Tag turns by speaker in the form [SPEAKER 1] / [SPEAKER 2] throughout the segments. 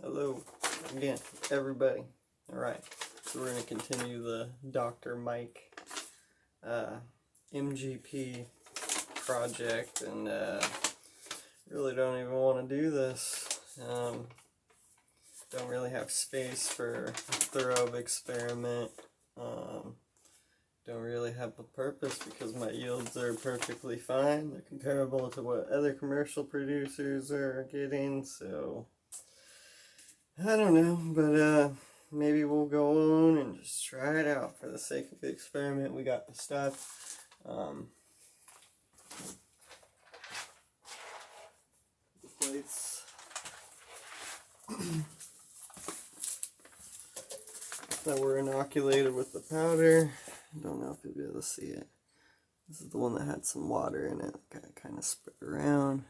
[SPEAKER 1] Hello again, everybody. Alright, so we're going to continue the Dr. Mike MGP project, and really don't even want to do this. Don't really have space for a thorough experiment. Don't really have a purpose because my yields are perfectly fine. They're comparable to what other commercial producers are getting, so I don't know, but maybe we'll go on and just try it out for the sake of the experiment. We got the stuff. The plates. That were inoculated with the powder. I don't know if you'll be able to see it. This is the one that had some water in it. Got it kind of spread around.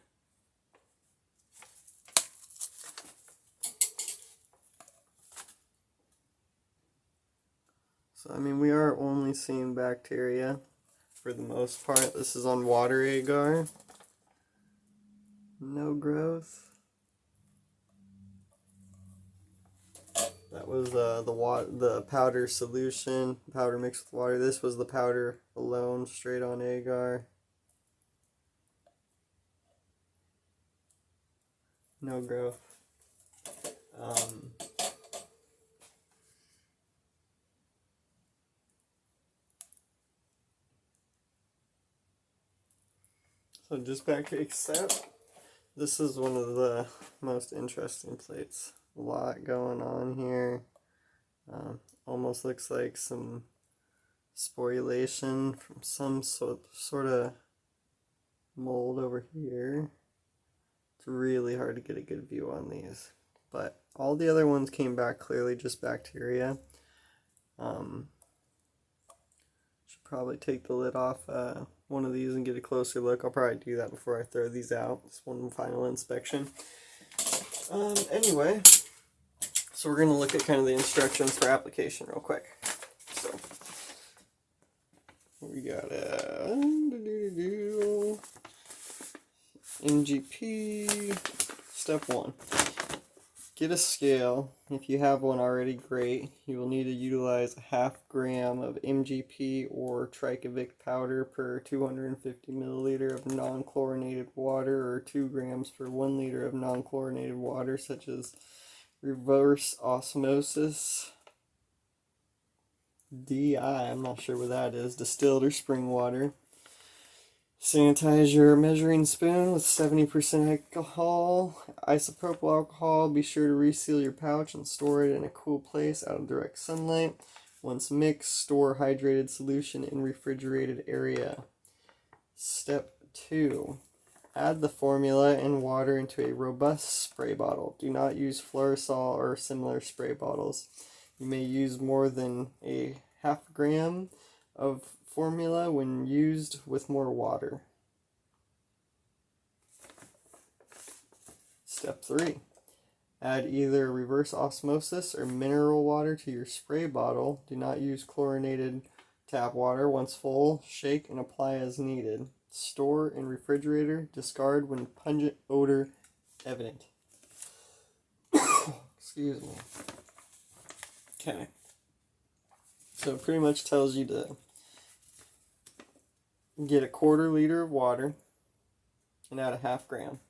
[SPEAKER 1] So, I mean, we are only seeing bacteria for the most part. This is on water agar. No growth. That was the powder solution, powder mixed with water. This was the powder alone, straight on agar. No growth. So just back to except, this is one of the most interesting plates. A lot going on here. Almost looks like some sporulation from some sort of mold over here. It's really hard to get a good view on these, but all the other ones came back clearly just bacteria. Should probably take the lid off one of these and get a closer look. I'll probably do that before I throw these out. It's one final inspection. Anyway, so we're going to look at kind of the instructions for application real quick. So we got MGP. Step 1. Get a scale. If you have one already, great. You will need to utilize a half gram of MGP or trichovic powder per 250 milliliter of non-chlorinated water, or 2 grams per 1 liter of non-chlorinated water, such as reverse osmosis. DI, I'm not sure what that is, distilled or spring water. Sanitize your measuring spoon with 70% alcohol, isopropyl alcohol. Be sure to reseal your pouch and store it in a cool place out of direct sunlight. Once mixed, store hydrated solution in refrigerated area. Step 2. Add the formula and water into a robust spray bottle. Do not use Fluorosol or similar spray bottles. You may use more than a half gram of formula when used with more water. Step 3. Add either reverse osmosis or mineral water to your spray bottle. Do not use chlorinated tap water. Once full, shake and apply as needed. Store in refrigerator. Discard when pungent odor evident. Excuse me. Okay. So it pretty much tells you to get a 1/4 liter of water and add a half gram,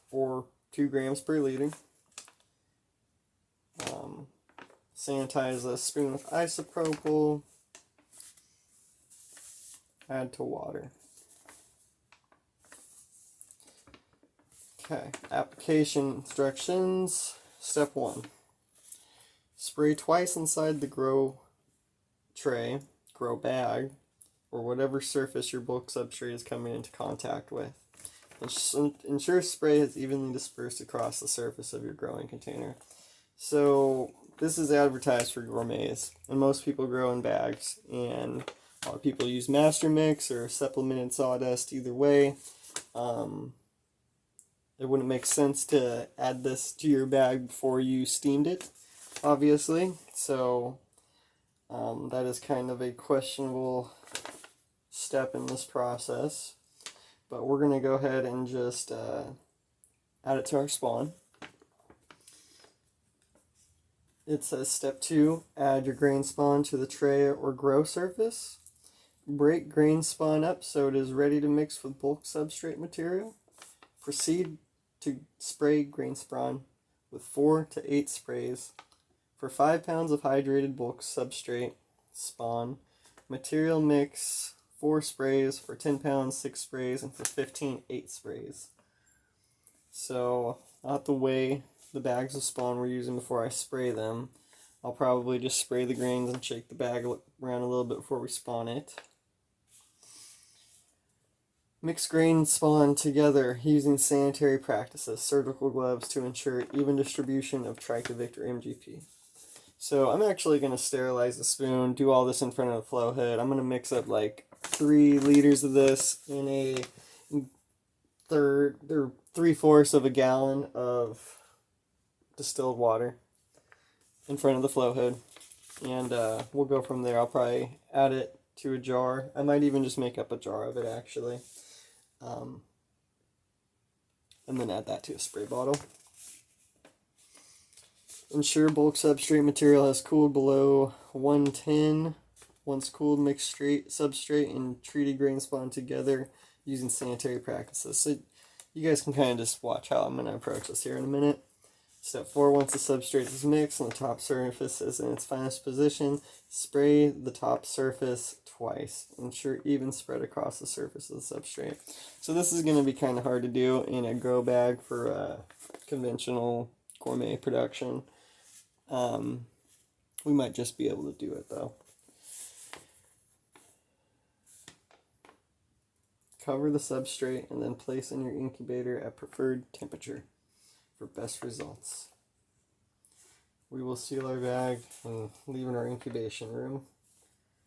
[SPEAKER 1] or 2 grams per liter. Sanitize a spoon with isopropyl. Add to water. Okay, application instructions. Step 1. Spray twice inside the grow tray, grow bag, or whatever surface your bulk substrate is coming into contact with. Ensure spray is evenly dispersed across the surface of your growing container. So this is advertised for gourmets, and most people grow in bags, and a lot of people use master mix or supplemented sawdust. Either way, it wouldn't make sense to add this to your bag before you steamed it, obviously. So that is kind of a questionable step in this process, but we're going to go ahead and just add it to our spawn. It says step 2, add your grain spawn to the tray or grow surface. Break grain spawn up so it is ready to mix with bulk substrate material. Proceed to spray grain spawn with 4 to 8 sprays. For 5 pounds of hydrated bulk substrate spawn, material mix 4 sprays. For 10 pounds, 6 sprays, and for 15, 8 sprays. So I'll have to weigh the bags of spawn we're using before I spray them. I'll probably just spray the grains and shake the bag around a little bit before we spawn it. Mix grain spawn together using sanitary practices, surgical gloves to ensure even distribution of Trichovict or MGP. So I'm actually going to sterilize the spoon, do all this in front of the flow hood. I'm going to mix up like 3 liters of this in a 3/4 of a gallon of distilled water in front of the flow hood, and we'll go from there. I'll probably add it to a jar. I might even just make up a jar of it actually, and then add that to a spray bottle. Ensure bulk substrate material has cooled below 110. Once cooled, mix substrate and treated grain spawn together using sanitary practices. So you guys can kind of just watch how I'm going to approach this here in a minute. Step 4, once the substrate is mixed and the top surface is in its finest position, spray the top surface twice. Ensure even spread across the surface of the substrate. So this is going to be kind of hard to do in a grow bag for conventional gourmet production. We might just be able to do it though. Cover the substrate and then place in your incubator at preferred temperature for best results. We will seal our bag and leave in our incubation room.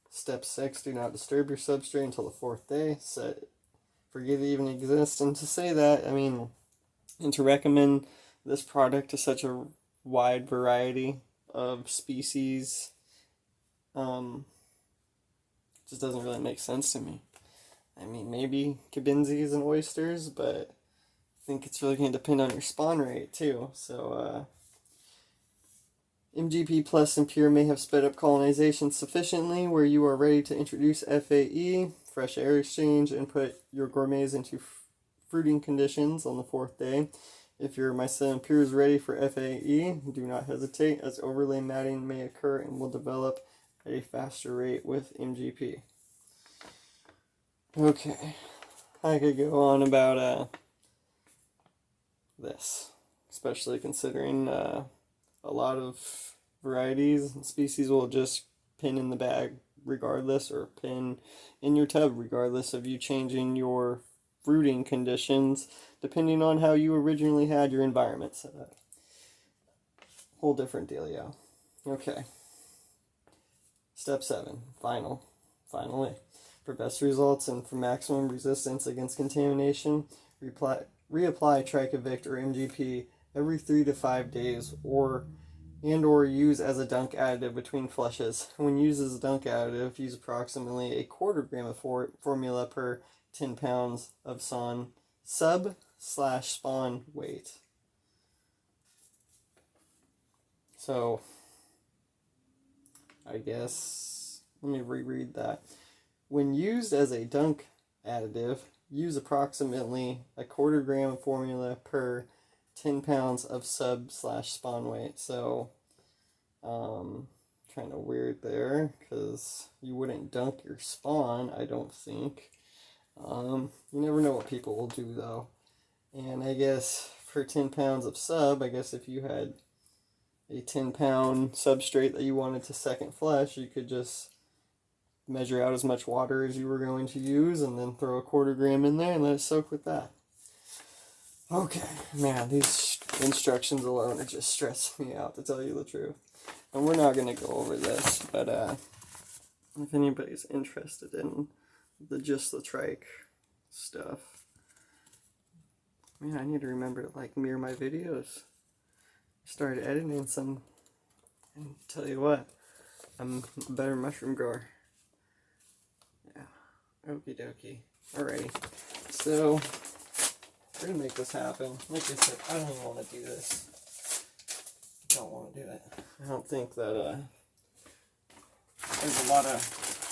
[SPEAKER 1] Step 6, do not disturb your substrate until the 4th day. Forget it even exists. And to say that, I mean, and to recommend this product to such a wide variety of species, just doesn't really make sense to me. I mean, maybe Kabinzies and oysters, but I think it's really going to depend on your spawn rate too. So MGP Plus and Pure may have sped up colonization sufficiently where you are ready to introduce FAE, fresh air exchange, and put your gourmets into fruiting conditions on the 4th day. If your mycelium pure is ready for FAE, do not hesitate, as overlay matting may occur and will develop at a faster rate with MGP. Okay, I could go on about this, especially considering a lot of varieties and species will just pin in the bag regardless, or pin in your tub regardless of you changing your fruiting conditions depending on how you originally had your environment set up. Whole different dealio. Okay. Step 7, finally. For best results and for maximum resistance against contamination, reapply Trichovict or MGP every 3 to 5 days, or use as a dunk additive between flushes. When used as a dunk additive, use approximately a 1/4 gram of formula per 10 pounds of sub/spawn weight. So, I guess, let me reread that. When used as a dunk additive, use approximately a 1/4 gram of formula per 10 pounds of sub/spawn weight. So, kind of weird there, because you wouldn't dunk your spawn, I don't think. You never know what people will do, though. And I guess for 10 pounds of sub, I guess if you had a 10-pound substrate that you wanted to second flush, you could just measure out as much water as you were going to use and then throw a 1/4 gram in there and let it soak with that. Okay, man, these instructions alone are just stressing me out, to tell you the truth. And we're not going to go over this, but if anybody's interested in just the trike stuff, man, I need to remember to like mirror my videos. Started editing some, and tell you what, I'm a better mushroom grower. Yeah, okie dokie. Alrighty, so we're gonna make this happen. Like I said, I don't even want to do this. don't want to do it. I don't think that there's a lot of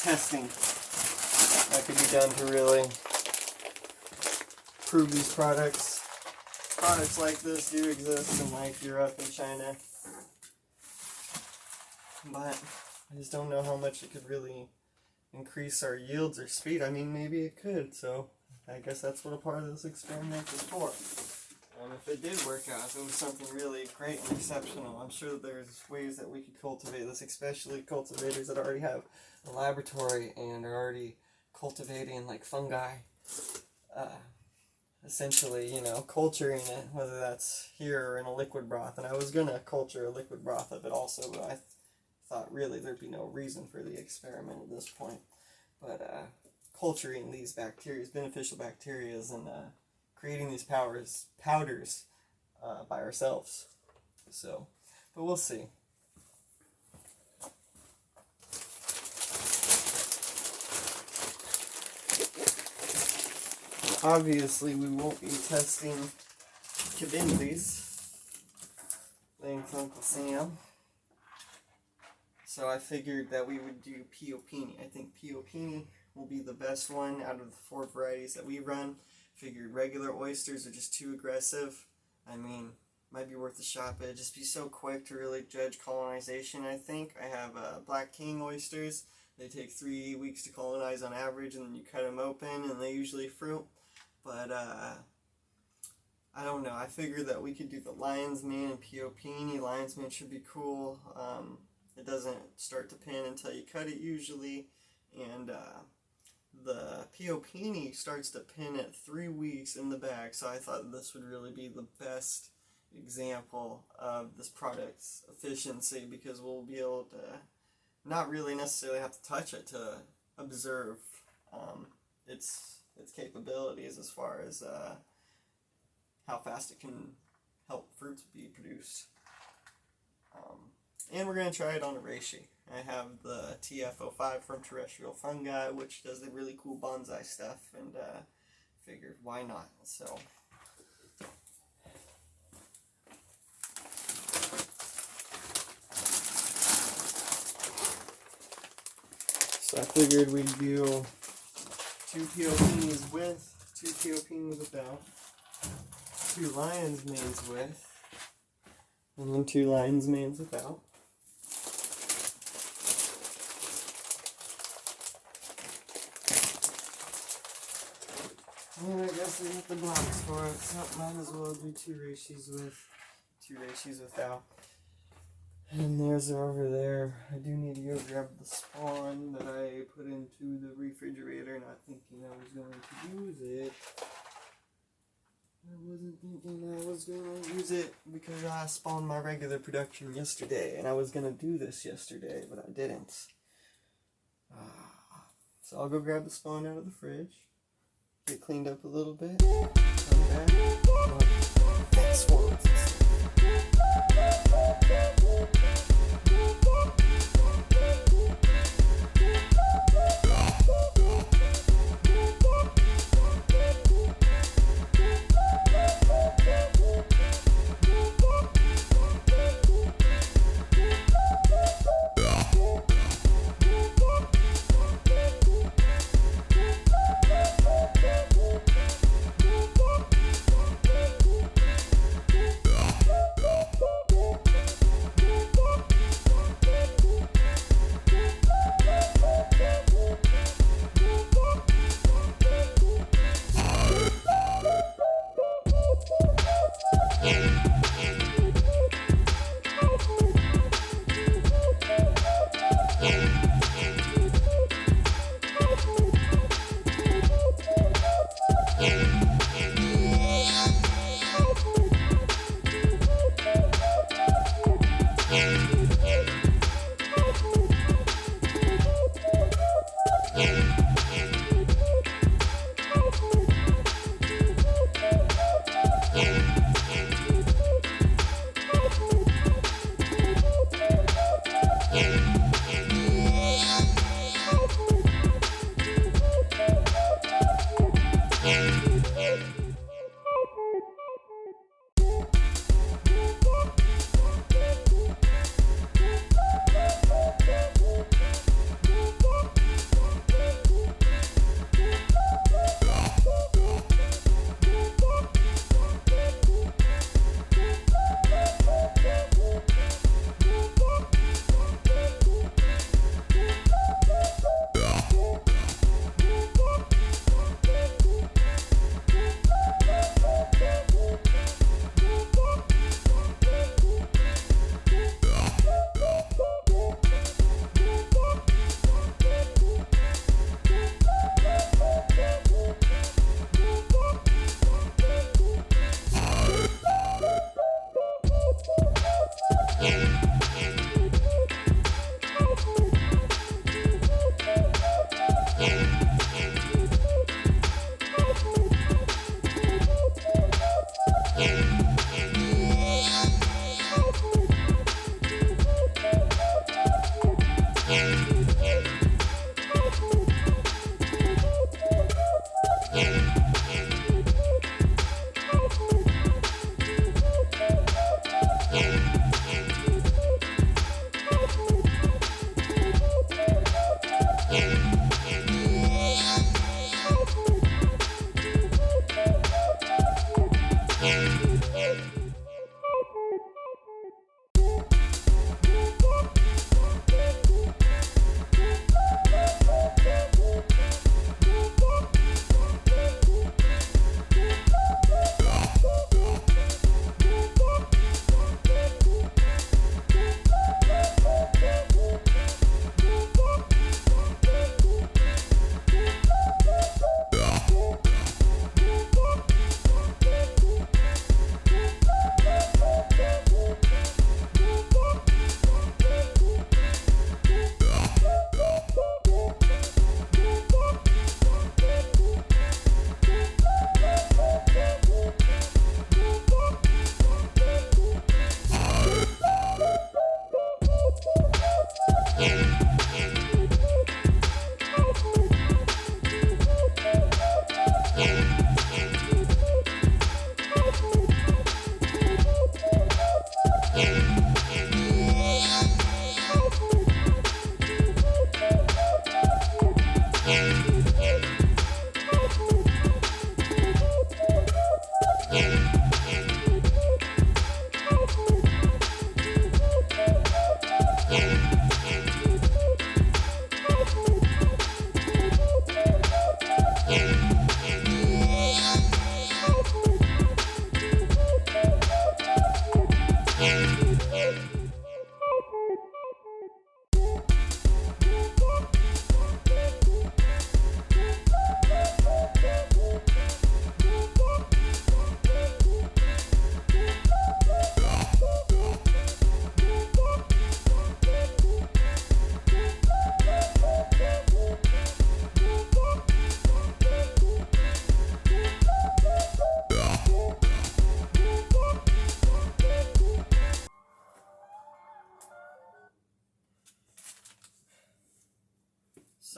[SPEAKER 1] testing that could be done to really prove these products. Products like this do exist in like Europe and China, but I just don't know how much it could really increase our yields or speed. I mean, maybe it could, so I guess that's what a part of this experiment is for. If it did work out, if it was something really great and exceptional, I'm sure that there's ways that we could cultivate this, especially cultivators that already have a laboratory and are already cultivating like fungi, essentially, you know, culturing it, whether that's here or in a liquid broth. And I was gonna culture a liquid broth of it also, but I thought really there'd be no reason for the experiment at this point. But culturing these bacteria, beneficial bacteria, and creating these powders by ourselves. So, but we'll see. Obviously, we won't be testing Cabinzi's. Thanks, Uncle Sam. So I figured that we would do Piopini. I think Piopini will be the best one out of the 4 varieties that we run. Figured regular oysters are just too aggressive. I mean, might be worth a shot, but it'd just be so quick to really judge colonization, I think. I have Black King oysters. They take 3 weeks to colonize on average, and then you cut them open, and they usually fruit. But, I don't know. I figured that we could do the Lion's Mane and Piopini. Lion's Mane should be cool. It doesn't start to pin until you cut it usually. And, the Piopini starts to pin at 3 weeks in the bag, so I thought this would really be the best example of this product's efficiency, because we'll be able to not really necessarily have to touch it to observe its capabilities as far as how fast it can help fruits be produced. And we're going to try it on a reishi. I have the TF05 from Terrestrial Fungi, which does the really cool bonsai stuff, and figured why not. So I figured we'd do 2 Piopinis with, 2 Piopinis without, 2 Lion's Manes with, and then 2 Lion's Manes without. And I guess we got the blocks for it, so might as well do 2 reishis with, 2 reishis without. And theirs are over there. I do need to go grab the spawn that I put into the refrigerator, not thinking I was going to use it. I wasn't thinking I was going to use it because I spawned my regular production yesterday, and I was going to do this yesterday, but I didn't. So I'll go grab the spawn out of the fridge, get cleaned up a little bit, come back, fast forward.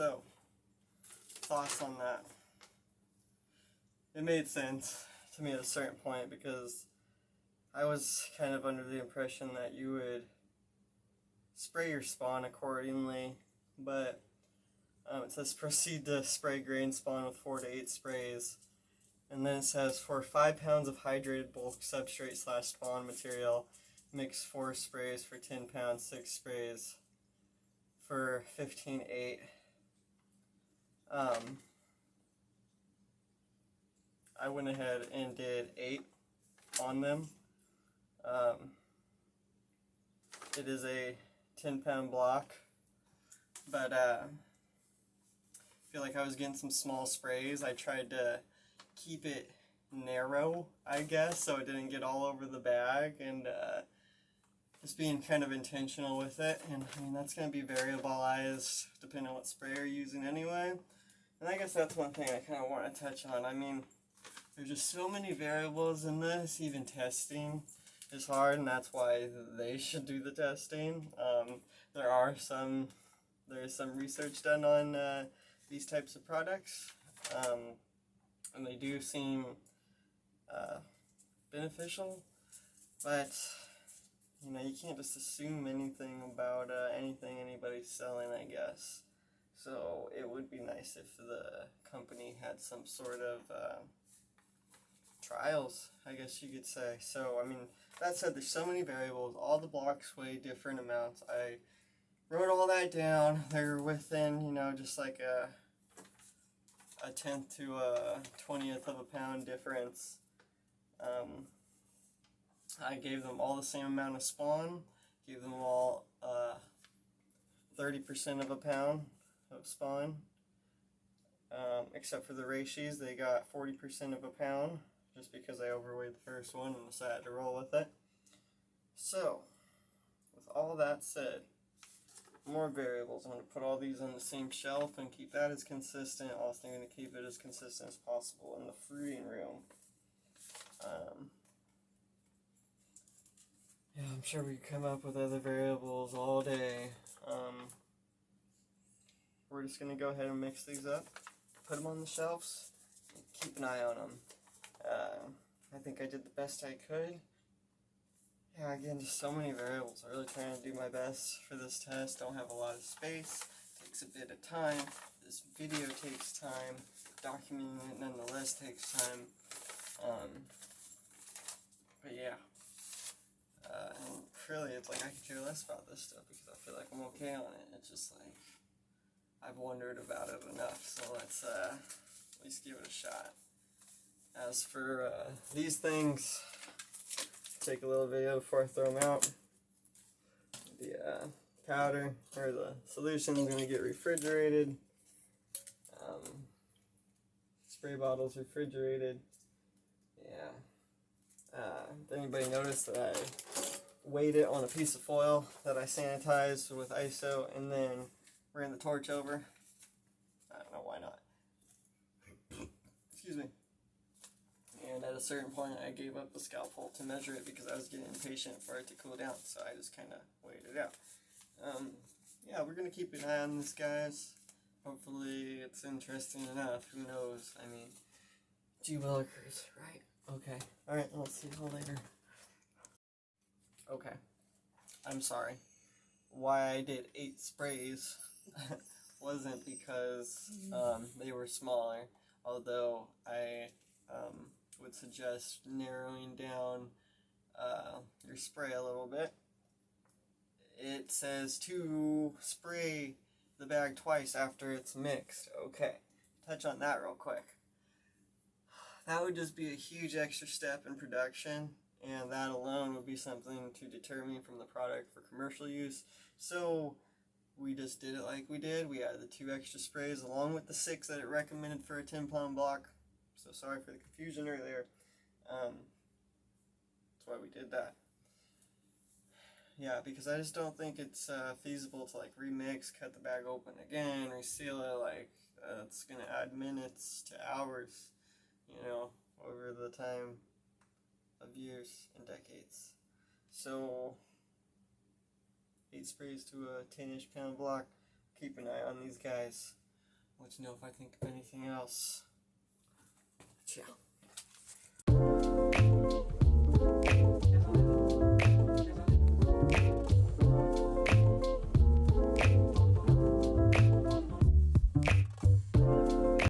[SPEAKER 1] So, thoughts on that? It made sense to me at a certain point because I was kind of under the impression that you would spray your spawn accordingly, but it says proceed to spray grain spawn with 4 to 8 sprays, and then it says for 5 pounds of hydrated bulk substrate / spawn material, mix 4 sprays for 10 pounds, 6 sprays for 15/8. I went ahead and did 8 on them. It is a 10-pound block, but I feel like I was getting some small sprays. I tried to keep it narrow, I guess, so it didn't get all over the bag, and just being kind of intentional with it. And I mean, that's going to be variabilized depending on what spray you're using anyway. And I guess that's one thing I kind of want to touch on. I mean, there's just so many variables in this. Even testing is hard, and that's why they should do the testing. There's some research done on these types of products, and they do seem beneficial, but you know, you can't just assume anything about anything anybody's selling, I guess. So it would be nice if the company had some sort of trials, I guess you could say. So, I mean, that said, there's so many variables. All the blocks weigh different amounts. I wrote all that down. They're within, you know, just like a 1/10 to a 20th of a pound difference. I gave them all the same amount of spawn. Gave them all 30% of a pound of spawn. Except for the reishi, they got 40% of a pound, just because I overweighed the first one and decided to roll with it. So, with all that said, more variables. I'm going to put all these on the same shelf and keep that as consistent. Also, I'm going to keep it as consistent as possible in the fruiting room. Yeah, I'm sure we could come up with other variables all day. We're just going to go ahead and mix these up, put them on the shelves, and keep an eye on them. I think I did the best I could. Yeah, again, just so many variables. I'm really trying to do my best for this test. Don't have a lot of space. Takes a bit of time. This video takes time. Documenting it nonetheless takes time. But yeah. And really, it's like I could care less about this stuff because I feel like I'm okay on it. It's just like I've wondered about it enough, so let's at least give it a shot. As for these things, take a little video before I throw them out. The powder or the solution is going to get refrigerated. Spray bottles refrigerated. Yeah. Did anybody notice that I weighed it on a piece of foil that I sanitized with ISO and then ran the torch over? I don't know why not. Excuse me. And at a certain point I gave up the scalpel to measure it because I was getting impatient for it to cool down, so I just kind of weighed it out. Yeah, we're going to keep an eye on this, guys. Hopefully it's interesting enough. Who knows? I mean, G. Willikers, right? Okay. Alright, I'll see you all later. Okay. I'm sorry. Why I did 8 sprays wasn't because they were smaller, although I would suggest narrowing down your spray a little bit. It says to spray the bag twice after it's mixed. Okay, touch on that real quick. That would just be a huge extra step in production, and that alone would be something to deter me from the product for commercial use. So we just did it like we did. We added the 2 extra sprays along with the 6 that it recommended for a 10-pound block. So sorry for the confusion earlier. That's why we did that. Yeah, because I just don't think it's feasible to like remix, cut the bag open again, reseal it. Like it's gonna add minutes to hours, you know, over the time of years and decades. So 8 sprays to a 10-ish pound block. Keep an eye on these guys. let you know if I think of anything else. Ciao.